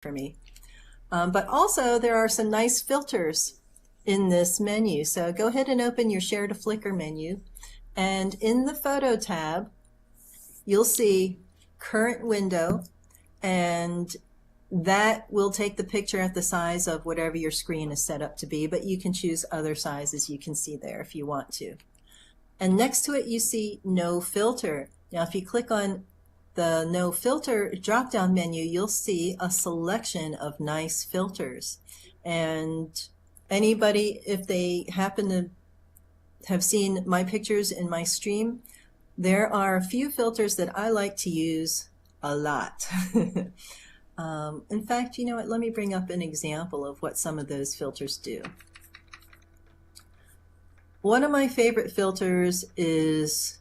for me. But also there are some nice filters in this menu. So go ahead and open your Share to Flickr menu, and in the Photo tab you'll see Current Window, and that will take the picture at the size of whatever your screen is set up to be, but you can choose other sizes you can see there if you want to. And next to it you see No Filter. Now if you click on the No Filter drop-down menu, you'll see a selection of nice filters. And anybody, if they happen to have seen my pictures in my stream, there are a few filters that I like to use a lot. In fact, you know what, let me bring up an example of what some of those filters do. One of my favorite filters is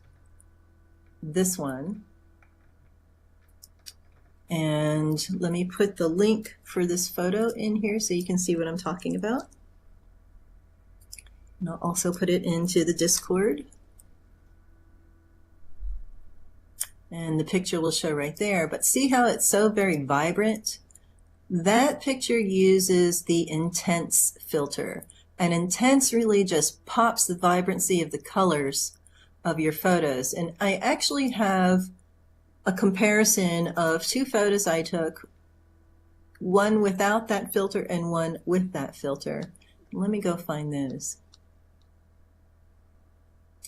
this one. And let me put the link for this photo in here so you can see what I'm talking about. And I'll also put it into the Discord. And the picture will show right there, but see how it's so very vibrant? That picture uses the Intense filter, and Intense really just pops the vibrancy of the colors of your photos. And I actually have a comparison of two photos I took, one without that filter and one with that filter. Let me go find those.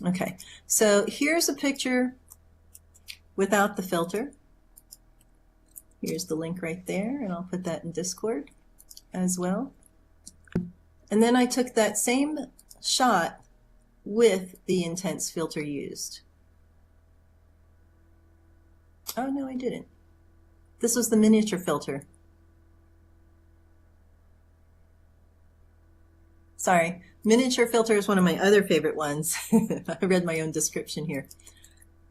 Okay, so here's a picture without the filter. Here's the link right there, and I'll put that in Discord as well. And then I took that same shot with the Intense filter used. Oh no, I didn't. This was the miniature filter. Sorry, miniature filter is one of my other favorite ones. I read my own description here.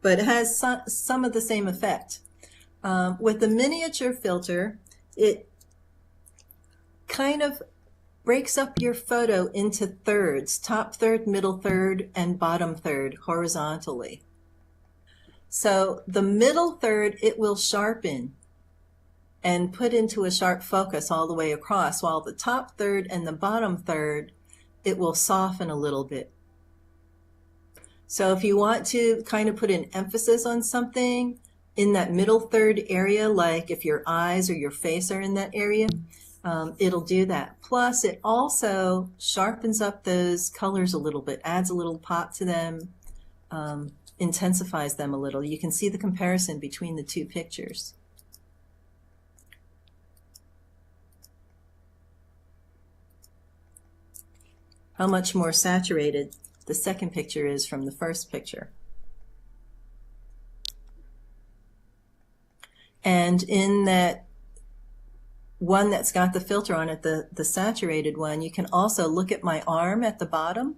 But it has some of the same effect. With the miniature filter, it kind of breaks up your photo into thirds, top third, middle third, and bottom third horizontally. So the middle third, it will sharpen and put into a sharp focus all the way across, while the top third and the bottom third, it will soften a little bit. So if you want to kind of put an emphasis on something in that middle third area, like if your eyes or your face are in that area, it'll do that. Plus it also sharpens up those colors a little bit, adds a little pop to them, intensifies them a little. You can see the comparison between the two pictures. How much more saturated the second picture is from the first picture. And in that one that's got the filter on it, the saturated one, you can also look at my arm at the bottom,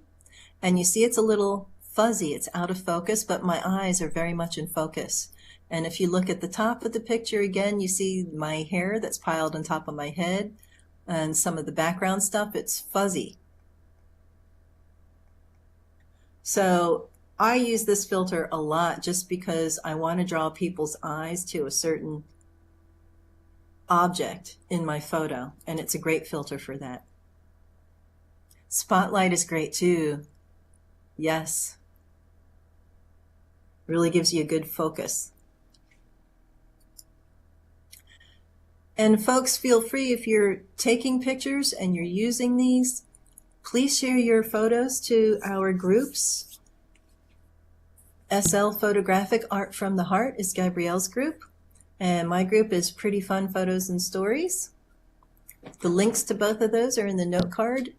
and you see it's a little fuzzy, it's out of focus, but my eyes are very much in focus. And if you look at the top of the picture again, you see my hair that's piled on top of my head and some of the background stuff, it's fuzzy. So I use this filter a lot just because I want to draw people's eyes to a certain object in my photo, and it's a great filter for that. Spotlight is great too. Yes. Really gives you a good focus. And folks, feel free, if you're taking pictures and you're using these, please share your photos to our groups. SL Photographic Art from the Heart is Gabrielle's group, and my group is Pretty Fun Photos and Stories. The links to both of those are in the note card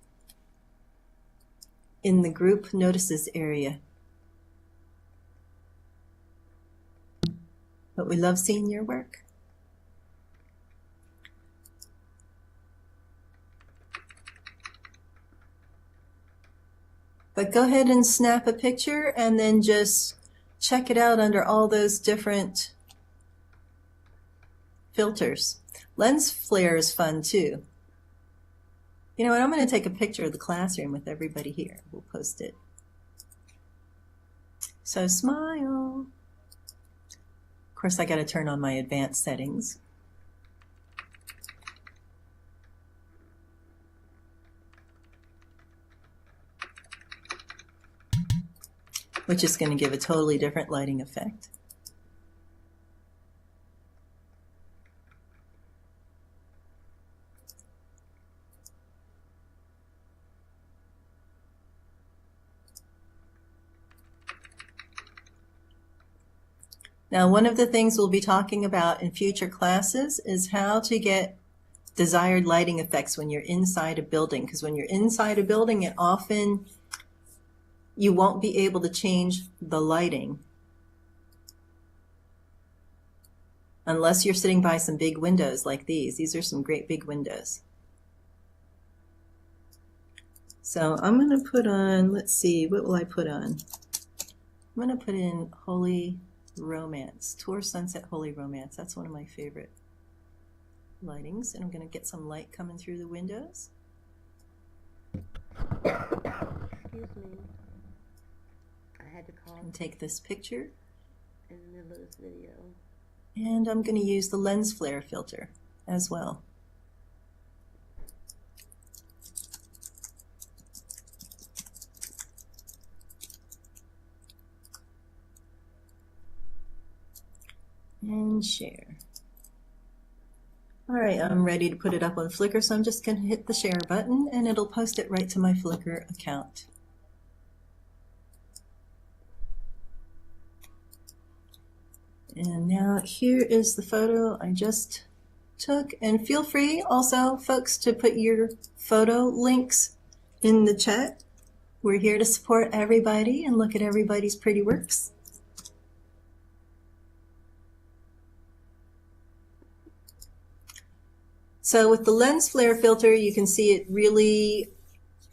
in the group notices area. But we love seeing your work. But go ahead and snap a picture and then just check it out under all those different filters. Lens flare is fun too. You know what, I'm going to take a picture of the classroom with everybody here. We'll post it. So smile. Of course, I got to turn on my advanced settings. which is going to give a totally different lighting effect. Now, one of the things we'll be talking about in future classes is how to get desired lighting effects when you're inside a building, because when you're inside a building, it often you won't be able to change the lighting unless you're sitting by some big windows like these. These are some great big windows. So I'm going to put on, let's see, what will I put on? I'm going to put in Holy Romance, Tour Sunset Holy Romance. That's one of my favorite lightings, and I'm going to get some light coming through the windows. Excuse me. I had to call And take this picture. in the middle of this video. And I'm going to use the lens flare filter as well. And share. All right, I'm ready to put it up on Flickr, so I'm just going to hit the share button and it'll post it right to my Flickr account. And now here is the photo I just took, and feel free also, folks, to put your photo links in the chat. We're here to support everybody and look at everybody's pretty works. So with the lens flare filter, you can see it really